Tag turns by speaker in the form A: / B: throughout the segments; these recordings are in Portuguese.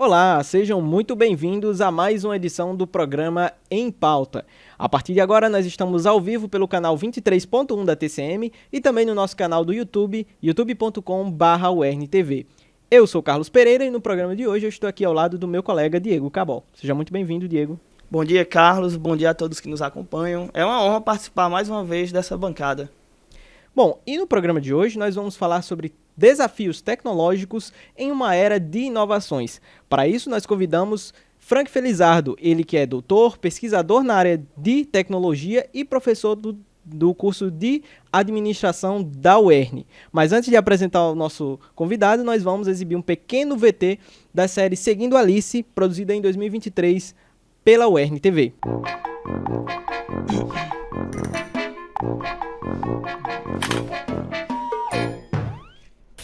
A: Olá, sejam muito bem-vindos a mais uma edição do programa Em Pauta. A partir de agora, nós estamos ao vivo pelo canal 23.1 da TCM e também no nosso canal do YouTube, youtube.com/UERN-TV. Eu sou Carlos Pereira e no programa de hoje eu estou aqui ao lado do meu colega Diego Cabol. Seja muito bem-vindo, Diego.
B: Bom dia, Carlos. Bom dia a todos que nos acompanham. É uma honra participar mais uma vez dessa bancada.
A: Bom, e no programa de hoje nós vamos falar sobre desafios tecnológicos em uma era de inovações. Para isso, nós convidamos Frank Felizardo, ele que é doutor, pesquisador na área de tecnologia e professor do curso de administração da UERN. Mas antes de apresentar o nosso convidado, nós vamos exibir um pequeno VT da série Seguindo Alice, produzida em 2023 pela UERN TV.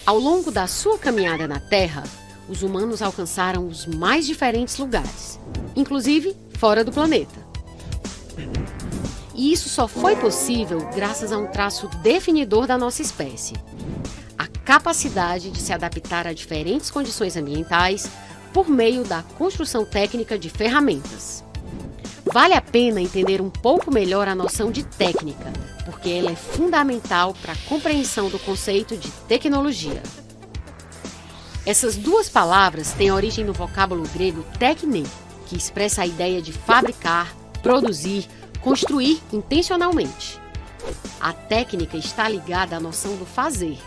C: Ao longo da sua caminhada na Terra, os humanos alcançaram os mais diferentes lugares, inclusive fora do planeta. E isso só foi possível graças a um traço definidor da nossa espécie: a capacidade de se adaptar a diferentes condições ambientais por meio da construção técnica de ferramentas. Vale a pena entender um pouco melhor a noção de técnica, porque ela é fundamental para a compreensão do conceito de tecnologia. Essas duas palavras têm origem no vocábulo grego tekne, que expressa a ideia de fabricar, produzir, construir intencionalmente. A técnica está ligada à noção do fazer,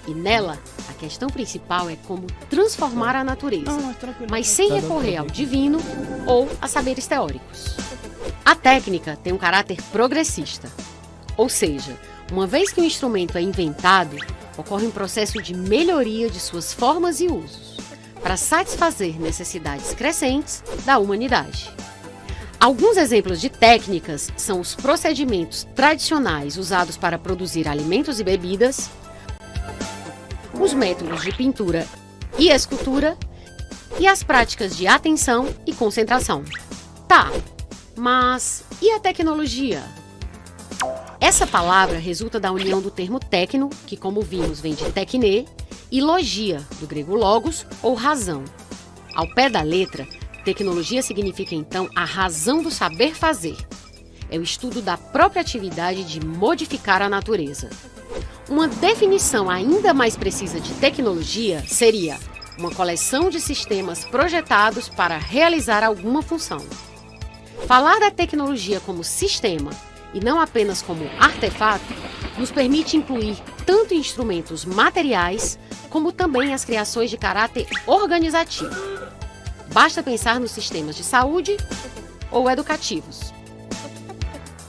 C: e nela a questão principal é como transformar a natureza, mas sem recorrer ao divino ou a saberes teóricos. A técnica tem um caráter progressista, ou seja, uma vez que um instrumento é inventado, ocorre um processo de melhoria de suas formas e usos, para satisfazer necessidades crescentes da humanidade. Alguns exemplos de técnicas são os procedimentos tradicionais usados para produzir alimentos e bebidas, os métodos de pintura e escultura e as práticas de atenção e concentração. Tá, mas e a tecnologia? Essa palavra resulta da união do termo tecno, que como vimos vem de tekne, e logia, do grego logos ou razão. Ao pé da letra, tecnologia significa então a razão do saber fazer. É o estudo da própria atividade de modificar a natureza. Uma definição ainda mais precisa de tecnologia seria uma coleção de sistemas projetados para realizar alguma função. Falar da tecnologia como sistema e não apenas como artefato nos permite incluir tanto instrumentos materiais como também as criações de caráter organizativo. Basta pensar nos sistemas de saúde ou educativos.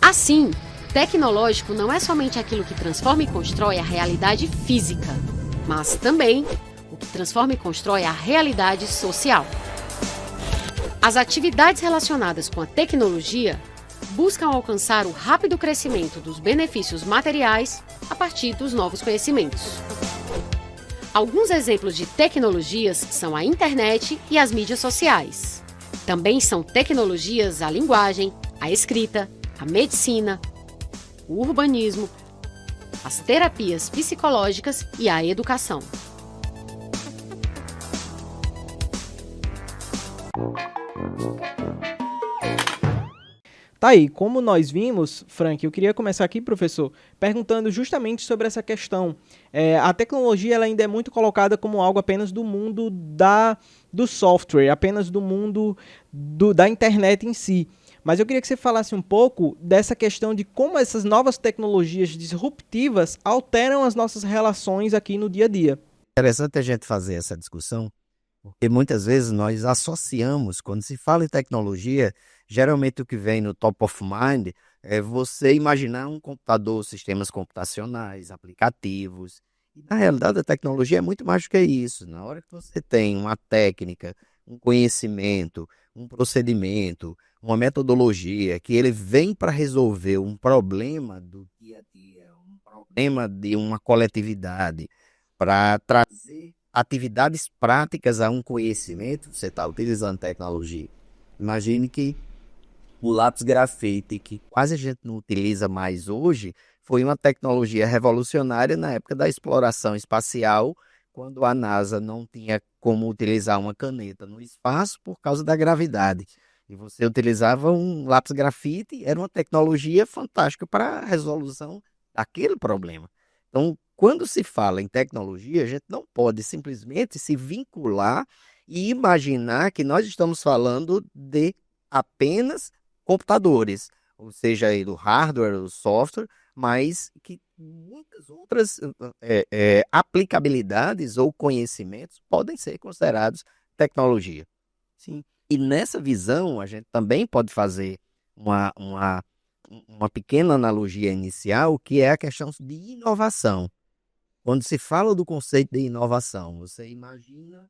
C: Assim, tecnológico não é somente aquilo que transforma e constrói a realidade física, mas também o que transforma e constrói a realidade social. As atividades relacionadas com a tecnologia buscam alcançar o rápido crescimento dos benefícios materiais a partir dos novos conhecimentos. Alguns exemplos de tecnologias são a internet e as mídias sociais. Também são tecnologias a linguagem, a escrita, a medicina, o urbanismo, as terapias psicológicas e a educação.
A: Tá aí, como nós vimos, Frank, eu queria começar aqui, professor, perguntando justamente sobre essa questão. A tecnologia ela ainda é muito colocada como algo apenas do mundo do software, apenas do mundo da internet em si. Mas eu queria que você falasse um pouco dessa questão de como essas novas tecnologias disruptivas alteram as nossas relações aqui no dia a dia.
D: Interessante a gente fazer essa discussão, porque muitas vezes nós associamos, quando se fala em tecnologia, geralmente o que vem no top of mind é você imaginar um computador, sistemas computacionais, aplicativos. E na realidade a tecnologia é muito mais do que isso. Na hora que você tem uma técnica, um conhecimento, um procedimento, uma metodologia, que ele vem para resolver um problema do dia a dia, um problema de uma coletividade, para trazer atividades práticas a um conhecimento, você está utilizando tecnologia. Imagine que o lápis grafite, que quase a gente não utiliza mais hoje, foi uma tecnologia revolucionária na época da exploração espacial, quando a NASA não tinha como utilizar uma caneta no espaço por causa da gravidade. E você utilizava um lápis grafite, era uma tecnologia fantástica para a resolução daquele problema. Então, quando se fala em tecnologia, a gente não pode simplesmente se vincular e imaginar que nós estamos falando de apenas computadores, ou seja, aí do hardware, do software, mas que muitas outras aplicabilidades ou conhecimentos podem ser considerados tecnologia.
B: Sim.
D: E nessa visão, a gente também pode fazer uma pequena analogia inicial, que é a questão de inovação. Quando se fala do conceito de inovação, você imagina,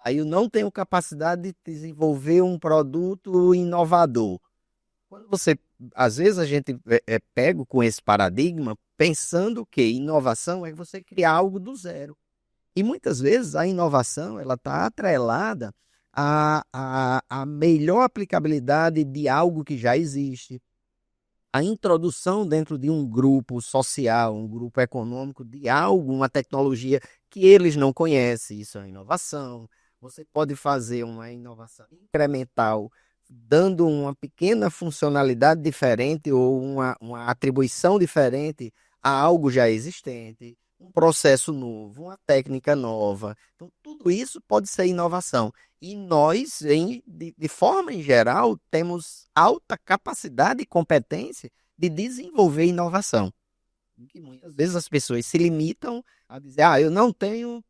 D: aí eu não tenho capacidade de desenvolver um produto inovador. Quando você, às vezes a gente é pego com esse paradigma, pensando que inovação é você criar algo do zero. E muitas vezes a inovação ela está atrelada à melhor aplicabilidade de algo que já existe, a introdução dentro de um grupo social, um grupo econômico de algo, uma tecnologia que eles não conhecem, isso é inovação. Você pode fazer uma inovação incremental, dando uma pequena funcionalidade diferente ou uma atribuição diferente a algo já existente, um processo novo, uma técnica nova. Então, tudo isso pode ser inovação. E nós, de forma em geral, temos alta capacidade e competência de desenvolver inovação. Que muitas vezes as pessoas se limitam a dizer, eu não tenho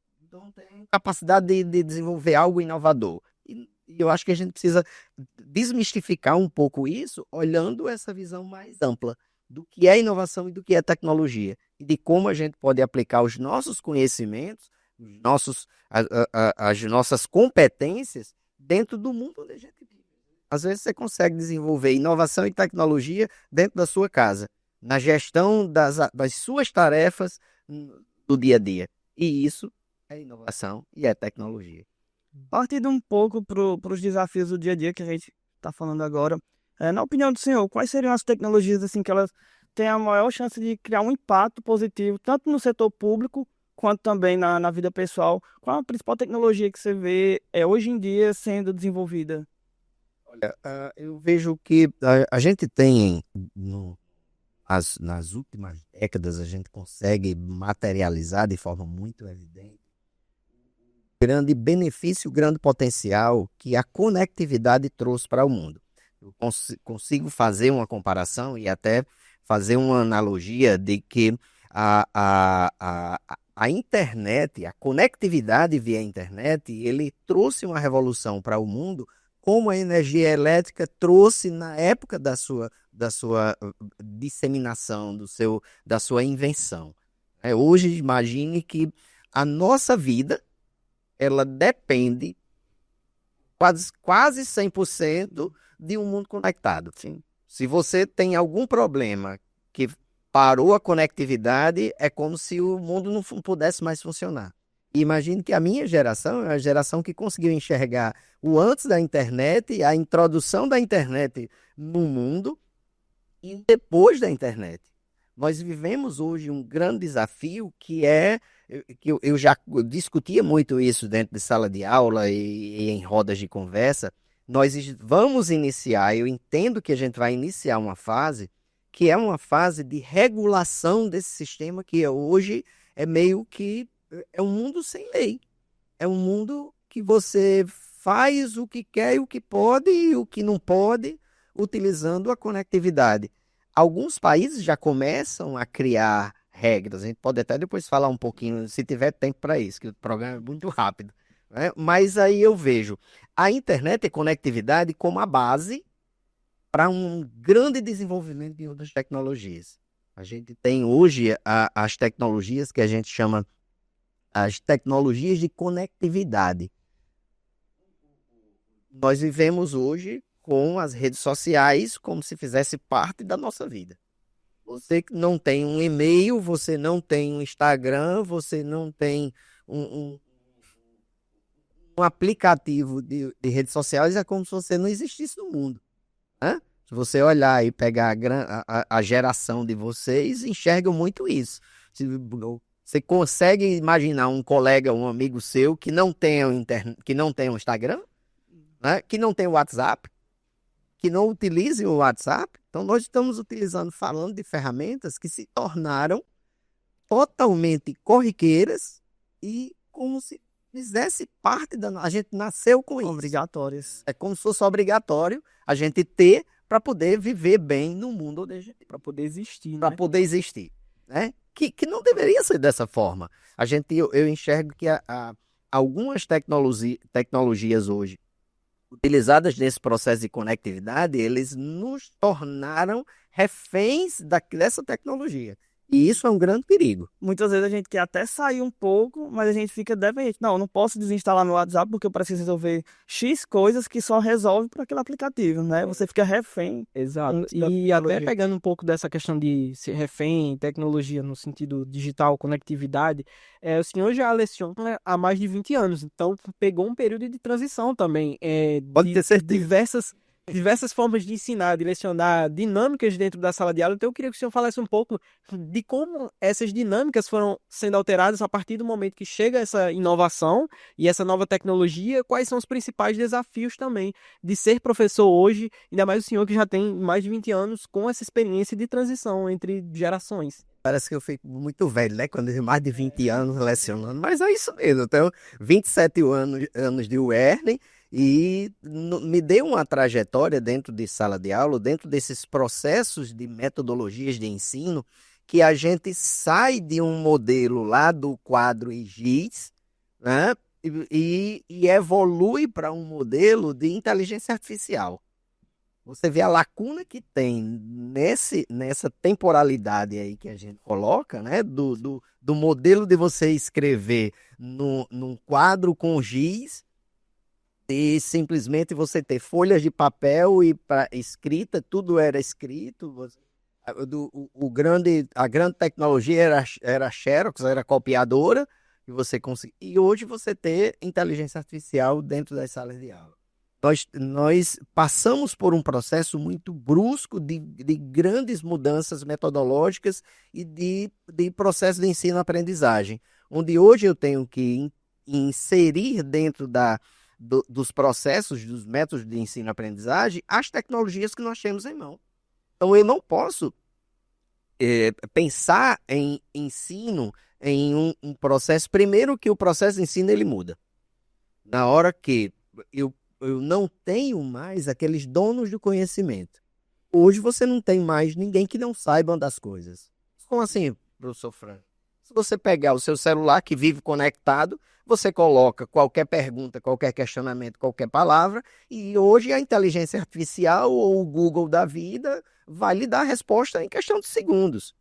D: capacidade de desenvolver algo inovador. E eu acho que a gente precisa desmistificar um pouco isso, olhando essa visão mais ampla do que é inovação e do que é tecnologia, e de como a gente pode aplicar os nossos conhecimentos, as nossas competências dentro do mundo onde a gente vive. Às vezes você consegue desenvolver inovação e tecnologia dentro da sua casa, na gestão das suas tarefas do dia a dia. E isso é inovação e é tecnologia.
B: Partindo um pouco para os desafios do dia a dia que a gente está falando agora, na opinião do senhor, quais seriam as tecnologias assim, que elas têm a maior chance de criar um impacto positivo, tanto no setor público, quanto também na vida pessoal? Qual a principal tecnologia que você vê hoje em dia sendo desenvolvida?
D: Olha, eu vejo que a gente tem, nas últimas décadas, a gente consegue materializar de forma muito evidente grande benefício, grande potencial que a conectividade trouxe para o mundo. Eu consigo fazer uma comparação e até fazer uma analogia de que a internet, a conectividade via internet, ele trouxe uma revolução para o mundo, como a energia elétrica trouxe na época da sua disseminação, da sua invenção. Hoje, imagine que a nossa vida ela depende quase 100% de um mundo conectado.
B: Sim.
D: Se você tem algum problema que parou a conectividade, é como se o mundo não pudesse mais funcionar. E imagine que a minha geração é a geração que conseguiu enxergar o antes da internet, a introdução da internet no mundo e depois da internet. Nós vivemos hoje um grande desafio que eu já discutia muito isso dentro de sala de aula e em rodas de conversa. Nós vamos iniciar, eu entendo que a gente vai iniciar uma fase que é uma fase de regulação desse sistema que hoje é meio que é um mundo sem lei. É um mundo que você faz o que quer e o que pode e o que não pode, utilizando a conectividade. Alguns países já começam a criar regras. A gente pode até depois falar um pouquinho, se tiver tempo para isso, que o programa é muito rápido. Né? Mas aí eu vejo a internet e conectividade como a base para um grande desenvolvimento de outras tecnologias. A gente tem hoje as tecnologias que a gente chama as tecnologias de conectividade. Nós vivemos hoje com as redes sociais como se fizesse parte da nossa vida. Você não tem um e-mail, você não tem um Instagram, você não tem um aplicativo de redes sociais, é como se você não existisse no mundo. Né? Se você olhar e pegar a geração de vocês, enxergam muito isso. Você consegue imaginar um colega, um amigo seu que não tenha que não tenha um Instagram, né? Que não tenha o WhatsApp, que não utilize o WhatsApp? Então, nós estamos falando de ferramentas que se tornaram totalmente corriqueiras e como se fizesse parte da... A gente nasceu com isso.
B: Obrigatórias.
D: É como se fosse obrigatório a gente ter para poder viver bem no mundo onde a gente...
A: Para poder existir,
D: Para
A: né?
D: poder existir, né? Que não deveria ser dessa forma. Eu enxergo que algumas tecnologias hoje utilizadas nesse processo de conectividade, eles nos tornaram reféns dessa tecnologia. E isso é um grande perigo.
B: Muitas vezes a gente quer até sair um pouco, mas a gente fica dependente. Não, eu não posso desinstalar meu WhatsApp porque eu preciso resolver X coisas que só resolve por aquele aplicativo, né? Você fica refém.
A: Exato.
B: Da
A: E até
B: tecnologia.
A: pegando um pouco dessa questão de ser refém, tecnologia no sentido digital, conectividade, o senhor já leciona há mais de 20 anos, então pegou um período de transição também.
D: Pode ter certeza.
A: Diversas formas de ensinar, de lecionar, dinâmicas dentro da sala de aula. Então eu queria que o senhor falasse um pouco de como essas dinâmicas foram sendo alteradas a partir do momento que chega essa inovação e essa nova tecnologia. Quais são os principais desafios também de ser professor hoje, ainda mais o senhor que já tem mais de 20 anos com essa experiência de transição entre gerações.
D: Parece que eu fico muito velho, né? Quando eu tenho mais de 20 anos lecionando, mas é isso mesmo. Eu tenho 27 anos de UERN e me deu uma trajetória dentro de sala de aula, dentro desses processos de metodologias de ensino, que a gente sai de um modelo lá do quadro e giz, né? E evolui para um modelo de inteligência artificial. Você vê a lacuna que tem nessa temporalidade aí que a gente coloca, né? Do modelo de você escrever num quadro com giz e simplesmente você ter folhas de papel e para escrita, tudo era escrito. A grande tecnologia era Xerox, era copiadora, e hoje você ter inteligência artificial dentro das salas de aula. Nós passamos por um processo muito brusco de grandes mudanças metodológicas e de processo de ensino-aprendizagem, onde hoje eu tenho que inserir dentro dos processos, dos métodos de ensino-aprendizagem, as tecnologias que nós temos em mão. Então, eu não posso pensar em ensino em um processo... Primeiro que o processo de ensino ele muda. Na hora que eu não tenho mais aqueles donos do conhecimento. Hoje você não tem mais ninguém que não saiba das coisas. Como assim, professor Franco? Se você pegar o seu celular que vive conectado, você coloca qualquer pergunta, qualquer questionamento, qualquer palavra, e hoje a inteligência artificial ou o Google da vida vai lhe dar a resposta em questão de segundos.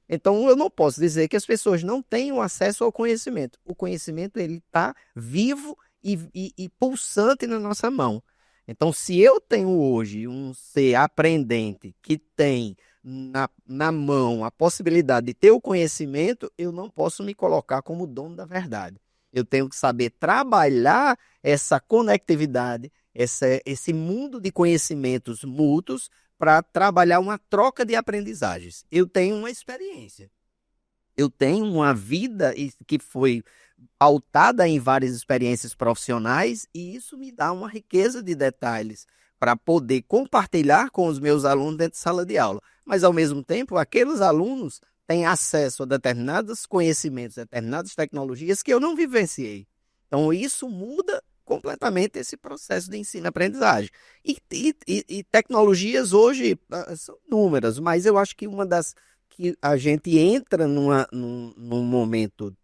D: Então, eu não posso dizer que as pessoas não tenham acesso ao conhecimento. O conhecimento ele está vivo e pulsante na nossa mão. Então, se eu tenho hoje um ser aprendente que tem na mão a possibilidade de ter o conhecimento, eu não posso me colocar como dono da verdade. Eu tenho que saber trabalhar essa conectividade, esse mundo de conhecimentos mútuos para trabalhar uma troca de aprendizagens. Eu tenho uma experiência. Eu tenho uma vida que foi pautada em várias experiências profissionais e isso me dá uma riqueza de detalhes para poder compartilhar com os meus alunos dentro de sala de aula. Mas, ao mesmo tempo, aqueles alunos têm acesso a determinados conhecimentos, determinadas tecnologias que eu não vivenciei. Então, isso muda completamente esse processo de ensino-aprendizagem. E tecnologias hoje são inúmeras, mas eu acho que uma das que a gente entra num momento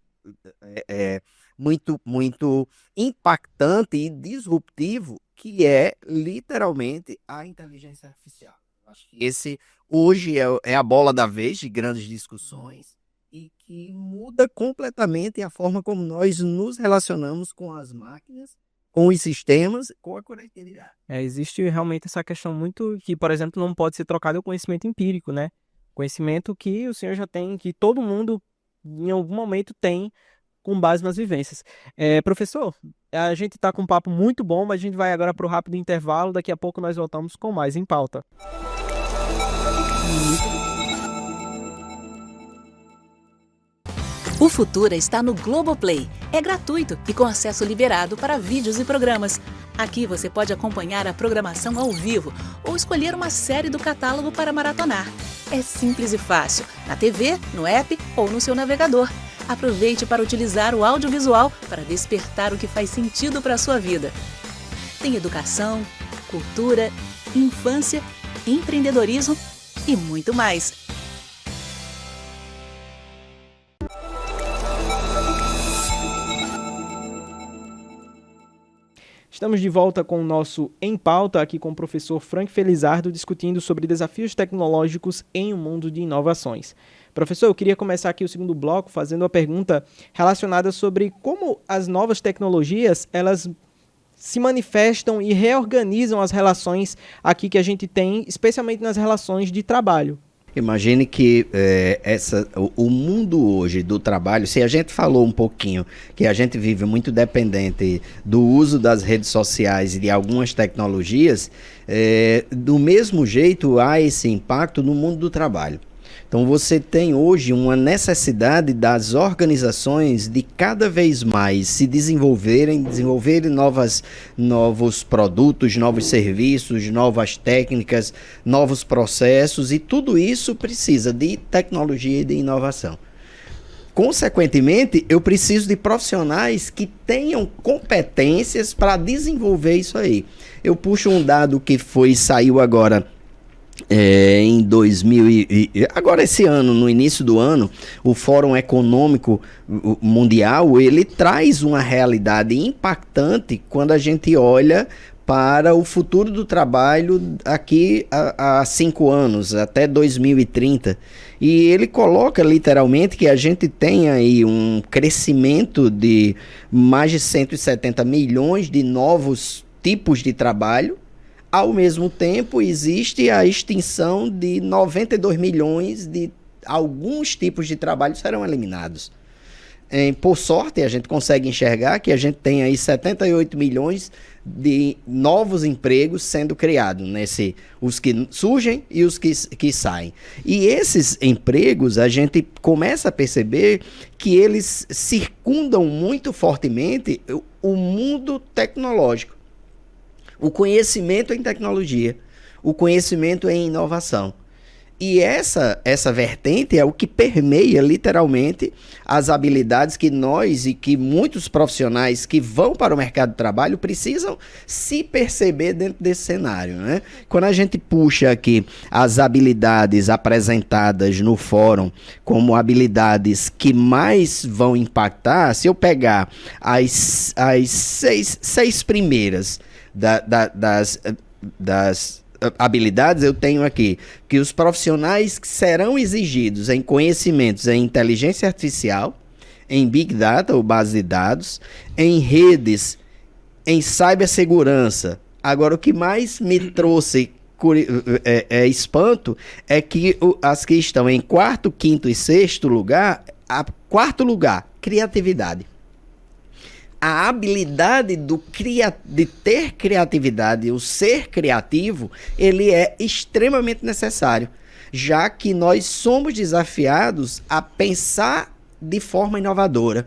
D: muito, muito impactante e disruptivo, que é literalmente a inteligência artificial. Acho que esse hoje é a bola da vez de grandes discussões e que muda completamente a forma como nós nos relacionamos com as máquinas, com os sistemas, com a conectividade.
A: Existe realmente essa questão muito que, por exemplo, não pode ser trocado o conhecimento empírico, né? Conhecimento que o senhor já tem, que todo mundo em algum momento tem com base nas vivências. Professor, a gente está com um papo muito bom, mas a gente vai agora para o rápido intervalo. Daqui a pouco nós voltamos com mais Em Pauta.
E: O Futura está no Globoplay. É gratuito e com acesso liberado para vídeos e programas. Aqui você pode acompanhar a programação ao vivo ou escolher uma série do catálogo para maratonar. É simples e fácil, na TV, no app ou no seu navegador. Aproveite para utilizar o audiovisual para despertar o que faz sentido para a sua vida. Tem educação, cultura, infância, empreendedorismo e muito mais.
A: Estamos de volta com o nosso Em Pauta, aqui com o professor Frank Felizardo, discutindo sobre desafios tecnológicos em um mundo de inovações. Professor, eu queria começar aqui o segundo bloco fazendo uma pergunta relacionada sobre como as novas tecnologias, elas se manifestam e reorganizam as relações aqui que a gente tem, especialmente nas relações de trabalho.
D: Imagine que o mundo hoje do trabalho, se a gente falou um pouquinho que a gente vive muito dependente do uso das redes sociais e de algumas tecnologias, do mesmo jeito há esse impacto no mundo do trabalho. Então você tem hoje uma necessidade das organizações de cada vez mais se desenvolverem novos produtos, novos serviços, novas técnicas, novos processos, e tudo isso precisa de tecnologia e de inovação. Consequentemente, eu preciso de profissionais que tenham competências para desenvolver isso aí. Eu puxo um dado que saiu agora em 2000 agora esse ano, no início do ano, o Fórum Econômico Mundial, ele traz uma realidade impactante quando a gente olha para o futuro do trabalho aqui há 5 anos, até 2030. E ele coloca literalmente que a gente tem aí um crescimento de mais de 170 milhões de novos tipos de trabalho. Ao mesmo tempo, existe a extinção de 92 milhões de alguns tipos de trabalho serão eliminados. Por sorte, a gente consegue enxergar que a gente tem aí 78 milhões de novos empregos sendo criados, os que surgem e os que saem. E esses empregos, a gente começa a perceber que eles circundam muito fortemente o mundo tecnológico. O conhecimento em tecnologia, o conhecimento em inovação. E essa vertente é o que permeia literalmente as habilidades que nós e que muitos profissionais que vão para o mercado de trabalho precisam se perceber dentro desse cenário, né? Quando a gente puxa aqui as habilidades apresentadas no fórum como habilidades que mais vão impactar, se eu pegar as seis primeiras das habilidades, eu tenho aqui que os profissionais serão exigidos em conhecimentos em inteligência artificial, em Big Data ou base de dados, em redes, em cibersegurança. Agora, o que mais me trouxe espanto é que as que estão em 4º, 5º e 6º lugar, quarto lugar, criatividade. A habilidade de ter criatividade, o ser criativo, ele é extremamente necessário, já que nós somos desafiados a pensar de forma inovadora.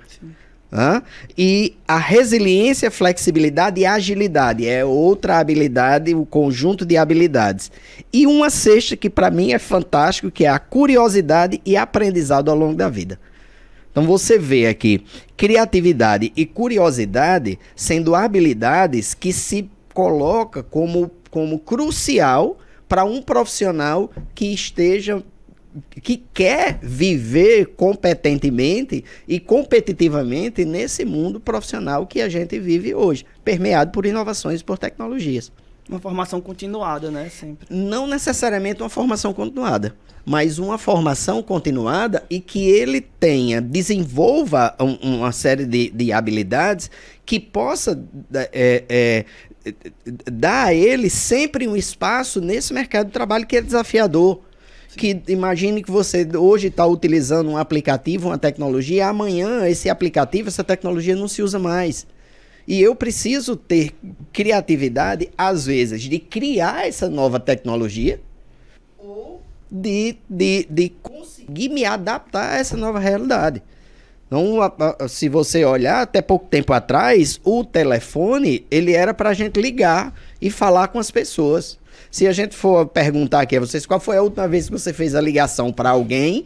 D: E a resiliência, flexibilidade e agilidade é outra habilidade, o conjunto de habilidades. E uma sexta que para mim é fantástico, que é a curiosidade e aprendizado ao longo da vida. Então você vê aqui criatividade e curiosidade sendo habilidades que se coloca como crucial para um profissional que quer viver competentemente e competitivamente nesse mundo profissional que a gente vive hoje, permeado por inovações e por tecnologias.
B: Uma formação continuada, né? Sempre.
D: Não necessariamente uma formação continuada, mas uma formação continuada e que ele desenvolva uma série de habilidades que possa dar a ele sempre um espaço nesse mercado de trabalho que é desafiador. Sim. Que imagine que você hoje está utilizando um aplicativo, uma tecnologia, amanhã esse aplicativo, essa tecnologia não se usa mais. E eu preciso ter criatividade, às vezes, de criar essa nova tecnologia ou de conseguir me adaptar a essa nova realidade. Então, se você olhar, até pouco tempo atrás, o telefone, ele era para a gente ligar e falar com as pessoas. Se a gente for perguntar aqui a vocês qual foi a última vez que você fez a ligação para alguém,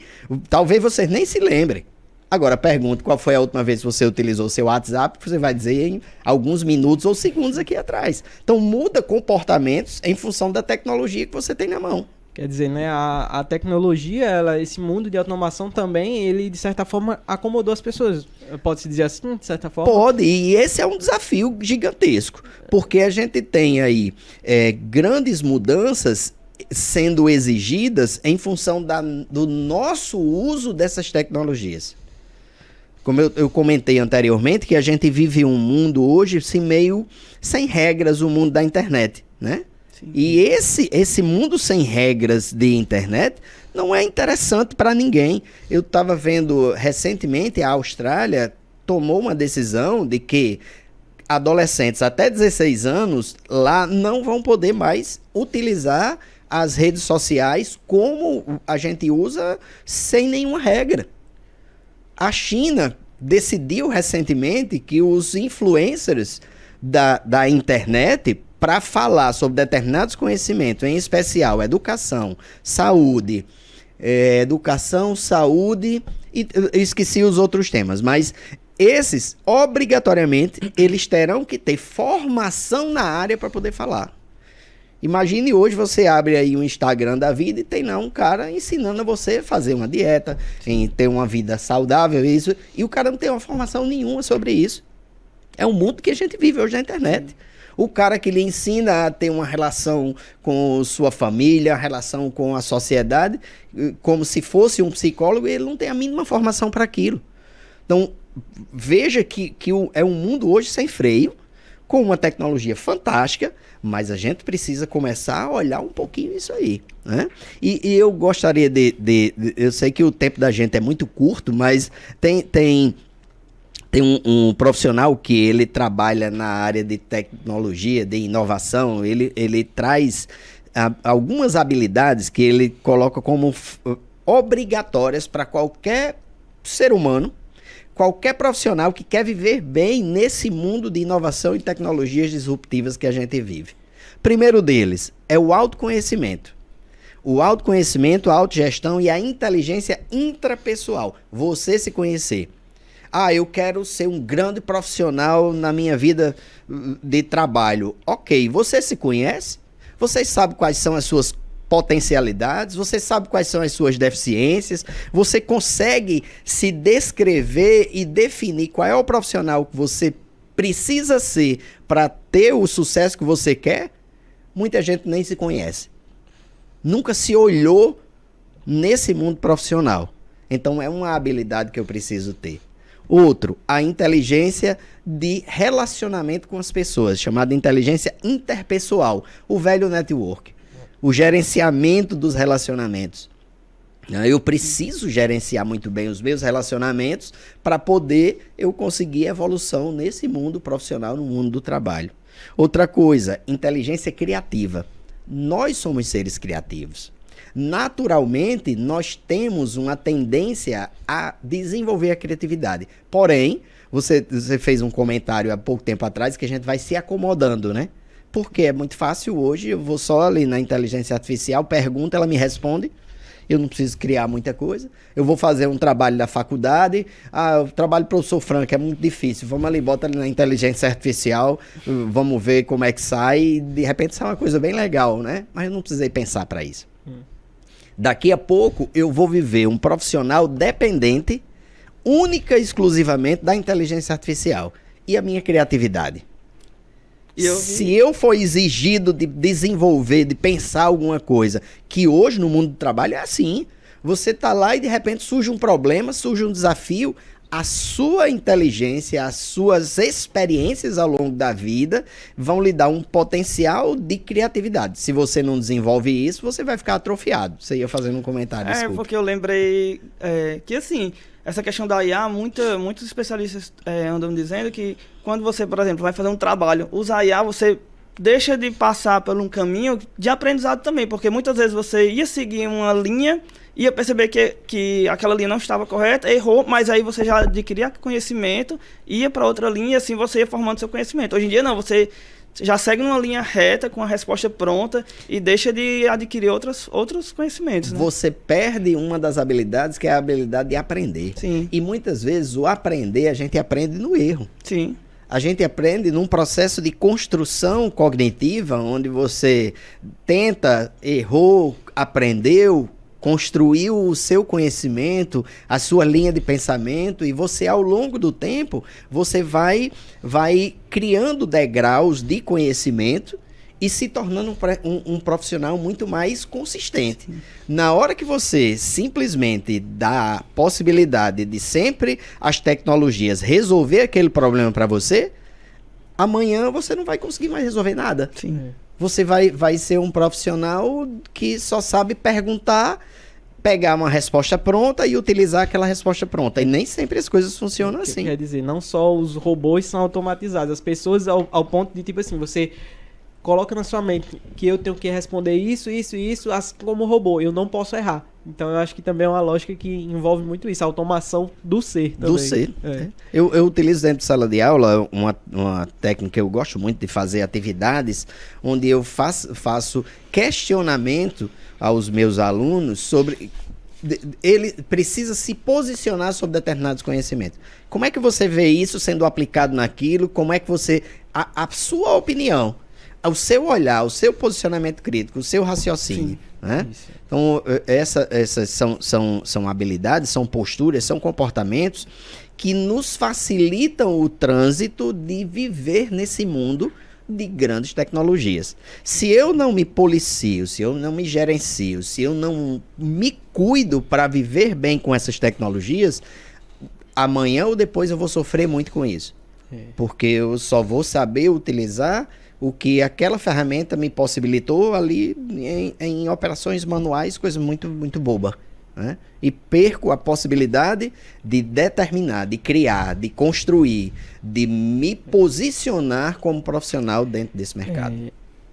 D: talvez vocês nem se lembrem. Agora, pergunto qual foi a última vez que você utilizou o seu WhatsApp, você vai dizer em alguns minutos ou segundos aqui atrás. Então, muda comportamentos em função da tecnologia que você tem na mão.
A: Quer dizer, né, a tecnologia, esse mundo de automação também, ele de certa forma acomodou as pessoas. Pode-se dizer assim, de certa forma?
D: Pode, e esse é um desafio gigantesco, porque a gente tem aí grandes mudanças sendo exigidas em função do nosso uso dessas tecnologias. Como eu comentei anteriormente, que a gente vive um mundo hoje assim, meio sem regras, o mundo da internet, né? Sim. E esse mundo sem regras de internet não é interessante para ninguém. Eu estava vendo recentemente, a Austrália tomou uma decisão de que adolescentes até 16 anos lá não vão poder mais utilizar as redes sociais como a gente usa sem nenhuma regra. A China decidiu recentemente que os influencers da internet, para falar sobre determinados conhecimentos, em especial educação, saúde, e eu esqueci os outros temas, mas esses, obrigatoriamente, eles terão que ter formação na área para poder falar. Imagine hoje você abre aí um Instagram da vida e tem lá um cara ensinando a você a fazer uma dieta, em ter uma vida saudável, isso, e o cara não tem uma formação nenhuma sobre isso. É o mundo que a gente vive hoje na internet. O cara que lhe ensina a ter uma relação com sua família, a relação com a sociedade, como se fosse um psicólogo, ele não tem a mínima formação para aquilo. Então, veja que é um mundo hoje sem freio, com uma tecnologia fantástica, mas a gente precisa começar a olhar um pouquinho isso aí, né? E eu gostaria eu sei que o tempo da gente é muito curto, mas tem um profissional que ele trabalha na área de tecnologia, de inovação, ele traz algumas habilidades que ele coloca como obrigatórias para qualquer ser humano, qualquer profissional que quer viver bem nesse mundo de inovação e tecnologias disruptivas que a gente vive. Primeiro deles é o autoconhecimento. O autoconhecimento, a autogestão e a inteligência intrapessoal. Você se conhecer. Eu quero ser um grande profissional na minha vida de trabalho. Ok, você se conhece? Você sabe quais são as suas potencialidades? Você sabe quais são as suas deficiências? Você consegue se descrever e definir qual é o profissional que você precisa ser para ter o sucesso que você quer? Muita gente nem se conhece. Nunca se olhou nesse mundo profissional. Então é uma habilidade que eu preciso ter. Outro, a inteligência de relacionamento com as pessoas, chamada inteligência interpessoal, o velho network, o gerenciamento dos relacionamentos. Eu preciso gerenciar muito bem os meus relacionamentos para poder eu conseguir evolução nesse mundo profissional, no mundo do trabalho. Outra coisa, inteligência criativa. Nós somos seres criativos. Naturalmente, nós temos uma tendência a desenvolver a criatividade. Porém, você fez um comentário há pouco tempo atrás que a gente vai se acomodando, né? Porque é muito fácil hoje, eu vou só ali na inteligência artificial, pergunta, ela me responde. Eu não preciso criar muita coisa. Eu vou fazer um trabalho da faculdade. O trabalho do professor Frank é muito difícil. Vamos ali, bota ali na inteligência artificial, vamos ver como é que sai. E de repente sai uma coisa bem legal, né? Mas eu não precisei pensar para isso. Daqui a pouco eu vou viver um profissional dependente, única e exclusivamente da inteligência artificial. E a minha criatividade? Se eu for exigido de desenvolver, de pensar alguma coisa, que hoje no mundo do trabalho é assim, você tá lá e de repente surge um problema, surge um desafio, a sua inteligência, as suas experiências ao longo da vida vão lhe dar um potencial de criatividade. Se você não desenvolve isso, você vai ficar atrofiado. Você ia fazendo um comentário, desculpa.
B: Porque eu lembrei que assim, essa questão da IA, muitos especialistas andam dizendo que quando você, por exemplo, vai fazer um trabalho, usa a IA, você deixa de passar por um caminho de aprendizado também, porque muitas vezes você ia seguir uma linha, ia perceber que aquela linha não estava correta, errou, mas aí você já adquiria conhecimento, ia para outra linha e assim você ia formando seu conhecimento. Hoje em dia não, você já segue numa linha reta, com a resposta pronta e deixa de adquirir outros conhecimentos. Né?
D: Você perde uma das habilidades, que é a habilidade de aprender.
B: Sim.
D: E muitas vezes o aprender, a gente aprende no erro.
B: Sim.
D: A gente aprende num processo de construção cognitiva, onde você tenta, errou, aprendeu, construiu o seu conhecimento, a sua linha de pensamento, e você, ao longo do tempo, você vai criando degraus de conhecimento e se tornando um profissional muito mais consistente. Na hora que você simplesmente dá a possibilidade de sempre as tecnologias resolver aquele problema para você, amanhã você não vai conseguir mais resolver nada.
B: Sim.
D: Você vai ser um profissional que só sabe perguntar, pegar uma resposta pronta e utilizar aquela resposta pronta. E nem sempre as coisas funcionam assim.
A: Quer dizer, não só os robôs são automatizados, as pessoas ao ponto de, tipo assim, você coloca na sua mente que eu tenho que responder isso, assim como robô, eu não posso errar. Então eu acho que também é uma lógica que envolve muito isso, a automação do ser também.
D: Do ser.
A: É.
D: Eu utilizo dentro de sala de aula uma técnica que eu gosto muito de fazer atividades, onde eu faço questionamento aos meus alunos sobre... Ele precisa se posicionar sobre determinados conhecimentos. Como é que você vê isso sendo aplicado naquilo? Como é que você... A sua opinião, o seu olhar, o seu posicionamento crítico, o seu raciocínio. Né? Então, essas são habilidades, são posturas, são comportamentos que nos facilitam o trânsito de viver nesse mundo de grandes tecnologias. Se eu não me policio, se eu não me gerencio, se eu não me cuido para viver bem com essas tecnologias, amanhã ou depois eu vou sofrer muito com isso. Porque eu só vou saber utilizar o que aquela ferramenta me possibilitou ali em operações manuais, coisa muito, muito boba. Né? E perco a possibilidade de determinar, de criar, de construir, de me posicionar como profissional dentro desse mercado.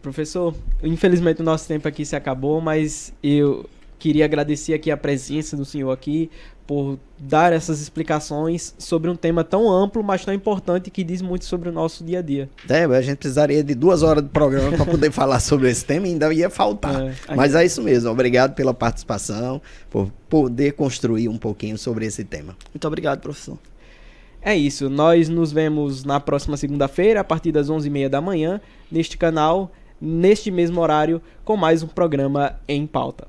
A: Professor, infelizmente o nosso tempo aqui se acabou, mas eu queria agradecer aqui a presença do senhor aqui por dar essas explicações sobre um tema tão amplo, mas tão importante, que diz muito sobre o nosso dia a dia.
D: A gente precisaria de 2 horas de programa para poder falar sobre esse tema e ainda ia faltar. Mas é isso mesmo. Obrigado pela participação, por poder construir um pouquinho sobre esse tema.
B: Muito obrigado, professor.
A: É isso. Nós nos vemos na próxima segunda-feira, a partir das 11h30 da manhã, neste canal, neste mesmo horário, com mais um programa Em Pauta.